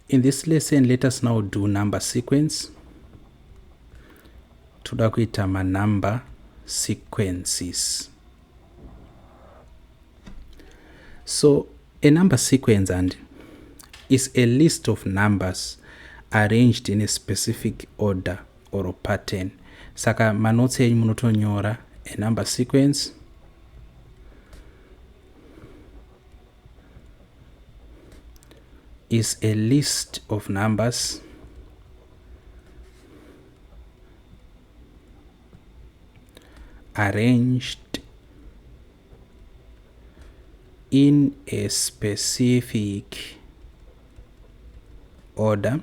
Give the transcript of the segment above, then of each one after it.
In this lesson, let us now do number sequence. Toda kuita number sequences. So a number sequence is a list of numbers arranged in a specific order or a pattern. Saka manotsi enyu munotonyora a number sequence is a list of numbers arranged in a specific order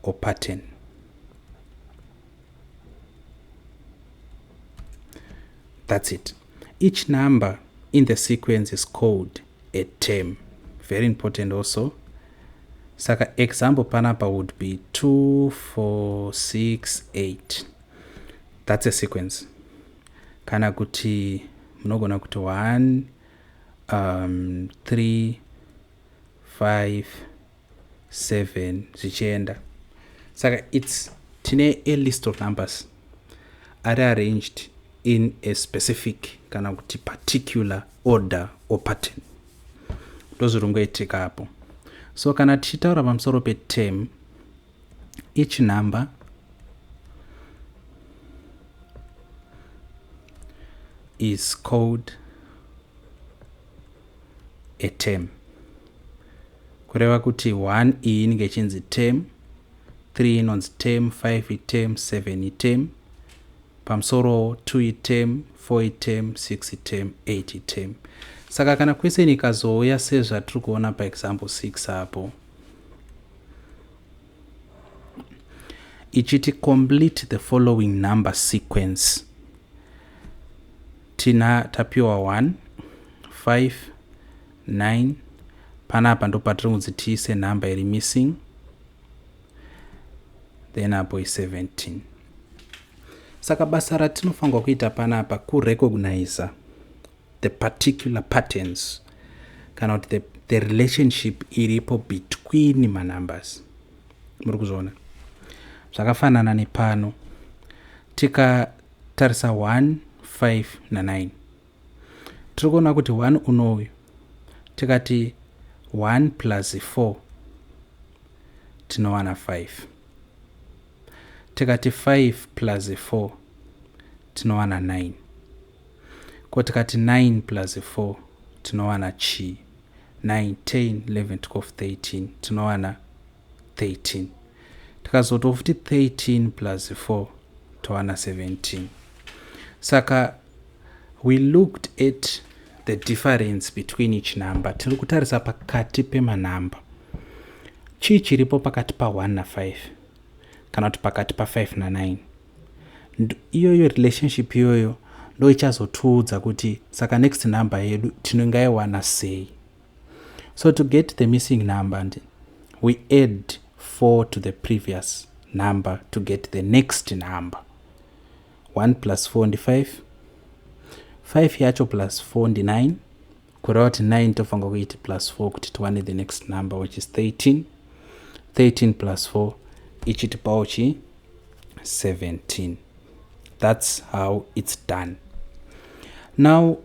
or pattern. That's it. Each number in the sequence is called a term. Very important also. Saka example panapa would be 2, 4, 6, 8. That's a sequence. Kana kuti mnogona kuti 1, 3, 5, 7 zichenda. Saka it's tine a list of numbers are arranged in a specific kana kuti particular order or pattern. Ndozvirungoitika hapo. So kana tichitaura pamusoro pe-term, each number is called a term. Kureva kuti 1 iyi inenge ichinzi term, 3 inonzi term, 5 term, 7 term, pamusoro 2 term, 4 term, 6 term, 8 term. Saka kana question ikazouya sezvatiri kuona paexample 6 hapo, ichiti complete the following number sequence. Tapiwa 1, 5, 9, panapa ndo patiri kunzi tiise number iri missing, then apo is 17. Saka basa ratinofanirwa kuita panapa kurecognize the particular patterns kana kuti the relationship iripo between numbers. Muri kuzona zvakafanana nepano tikatarisa 1, 5 na9, tiri kuona kuti 1 unoyu tikati 1 plus 4 tinowana 5, tikati 5 plus 4 tinowana 9, ko tikati 9 plus 4 tinowana chi 9, 10, 11, 12, 13 tinowana 13. Tikazoto futi 13 plus 4 towana 17. Saka we looked at the difference between each number. Tiri kutarisa pakati pemanamba. Chii chiripo pakati pa 1 na 5 kana kuti pakati pa 5 na 9. Iyoyo relationship iyoyo ndo ichazotiudza kuti saka next number yedu tinongaiwana sei. So to get the missing number, we add 4 to the previous number to get the next number. 1 plus 4 ndi 5, 5 yacho plus 4 ndi 9, kureva kuti 9 tofanga kuiti plus 4 kuti tiwane the next number which is 13. 13 plus 4 ichitipawo chi 17. That's how it's done. Now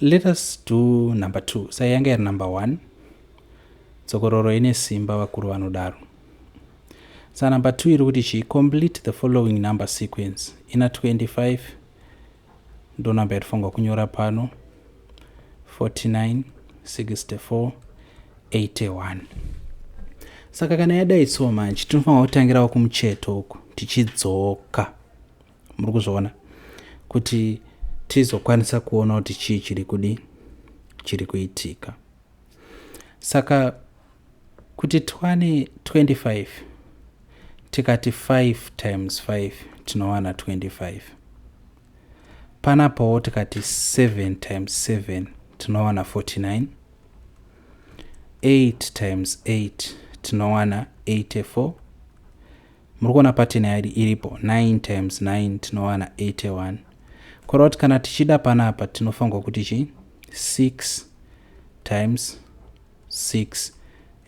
let us do number 2. So yanga iri number 1. Tsokororo ine simba vakuru vanodaro. So number 2 iri kuti chi complete the following number sequence. Ina 25 ndo number yatifanirwa kunyora pano, 49, 64, 81. Saka kana yadai so manje tinofanirwa kutangirawo kumucheto uku tichidzoka. Muri kuzviona kuti tizokwanisa kuona kuti chii chiri kuitika. Saka kuti tiwane 25 tikati 5 times 5 tinowana 25. Panapawo tikati 7 times 7 tinowana 49. 8 times 8 tinowana 84. Muri kuona pattern yari iripo 9 times 9 tinowana 81. Kureva kuti kana tichida panapa tinofanirwa kuti chi 6 times 6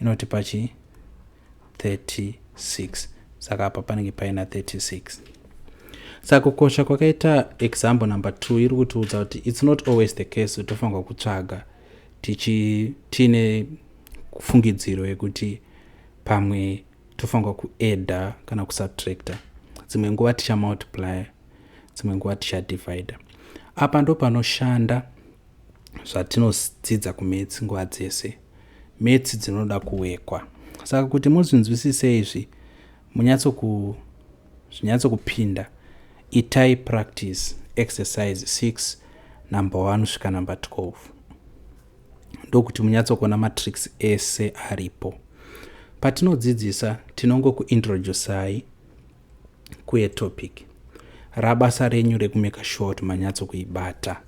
inotipa chi 36. Saka apa panenge paina 36. Saka kukosha kwakaita example number 2 iri kutiudza kuti it's not always the case kuti tofanirwa kutsvaga tiine fungidziro yekuti pamwe tofanirwa kuadda kana kusubtracta. Dzimwe nguva ticha multiply, dzimwe nguva ticha divide. Apa ndo panoshanda zvatinodzidza kumaths nguva dzese. Maths dzinoda kuwekwa. Saka kuti muzvinzwisise izvi, zvinyatso kupinda, itai practice exercise 6 number 1 kusvika number 12. Ndokuti munyatso kuona matrix ese aripo. Patinodzidzisa tinongokuintroducai kuye topic. Rabasa renyu rekumeka short manyatso kuibata.